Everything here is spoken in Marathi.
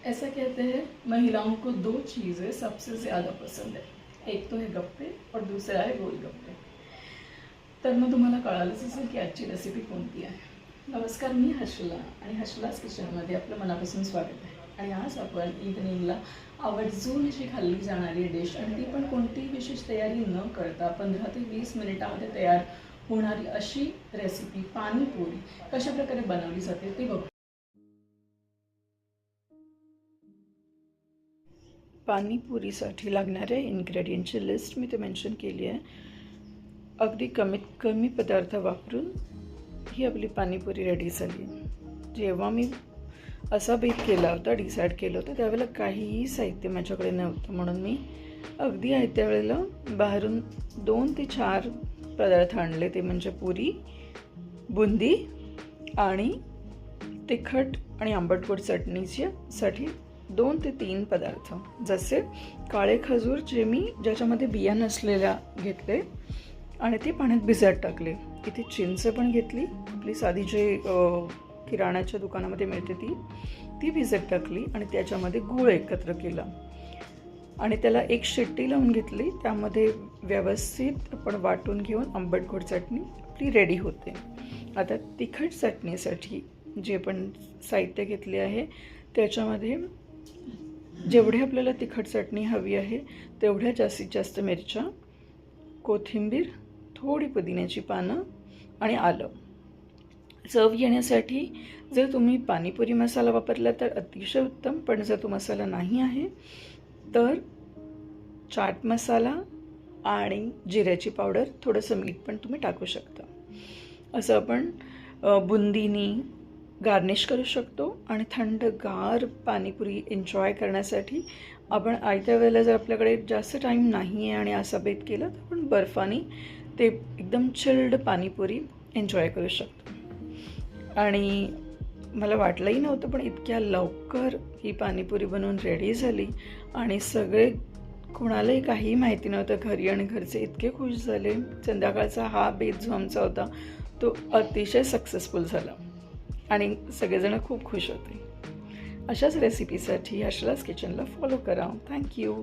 ऐसा कहते हैं महिलाओं को दो चीज़ें सबसे ज़्यादा पसंद है, एक तो है गप्पे और दूसरा है गोलगप्पे. तर मग तुम्हाला कळालंच असेल की आजची रेसिपी कोणती आहे. नमस्कार, मी हर्षला आणि हर्षलाच किचनमध्ये आपलं मनापासून स्वागत आहे. आणि आज आपण इव्हनिंगला आवर्जून अशी खाल्ली जाणारी डिश आणि ती पण कोणतीही विशेष तयारी न करता 15 ते 20 मिनिटामध्ये तयार होणारी अशी रेसिपी पाणीपुरी कशा प्रकारे बनवली जाते ते बघू. पाणीपुरीसाठी लागणाऱ्या इन्ग्रेडियंटची लिस्ट मी ते मेन्शन केली आहे. अगदी कमीत कमी पदार्थ वापरून ही आपली पाणीपुरी रेडी झाली. जेव्हा मी असा बेत केला होता, डिसाईड केलं होतं, त्यावेळेला काहीही साहित्य माझ्याकडे नव्हतं, म्हणून मी अगदी आयत्या वेळेला बाहेरून 2 ते 4 पदार्थ आणले. ते म्हणजे पुरी, बुंदी आणि तिखट आणि आंबट गोड चटणीसाठी 2 ते 3 पदार्थ, जसे काळे खजूर जे मी ज्याच्यामध्ये बिया नसलेल्या घेतले आणि ते पाण्यात भिजत टाकले. इथे चिंच पण घेतली, आपली साधी जे किराणाच्या दुकानामध्ये मिळते ती भिजत टाकली आणि त्याच्यामध्ये गूळ एकत्र केला आणि त्याला एक शिट्टी लावून घेतली. त्यामध्ये व्यवस्थित आपण वाटून घेऊन आंबट गोड चटणी आपली रेडी होते. आता तिखट चटणीसाठी जे पण साहित्य घेतले आहे त्याच्यामध्ये जेवढे आपल्याला तिखट चटणी हवी आहे तेवढ्या जास्तीत जास्त मिरच्या, कोथिंबीर, थोडी पुदिन्याची पानं आणि आलं. चव येण्यासाठी जर तुम्ही पाणीपुरी मसाला वापरला तर अतिशय उत्तम, पण जर तो मसाला नाही आहे तर चाट मसाला आणि जिऱ्याची पावडर, थोडंसं मीठ पण तुम्ही टाकू शकता. असं आपण बुंदीनी गार्निश करू शकतो आणि थंडगार पाणीपुरी एन्जॉय करण्यासाठी आपण आयत्या वेळेला जर आपल्याकडे जास्त टाईम नाही आहे आणि असा बेत केला तर आपण बर्फानी ते एकदम चिल्ड पाणीपुरी एन्जॉय करू शकतो. आणि मला वाटलंही नव्हतं, पण इतक्या लवकर ही पाणीपुरी बनवून रेडी झाली आणि सगळे कोणालाही काही माहिती नव्हतं घरी आणि घरचे इतके खुश झाले. संध्याकाळचा हा बेत जो आमचा होता तो अतिशय सक्सेसफुल झाला आणि सगळेजण खूप खुश होते. अशाच रेसिपीसाठी हर्षलाच किचनला फॉलो करा. थँक्यू.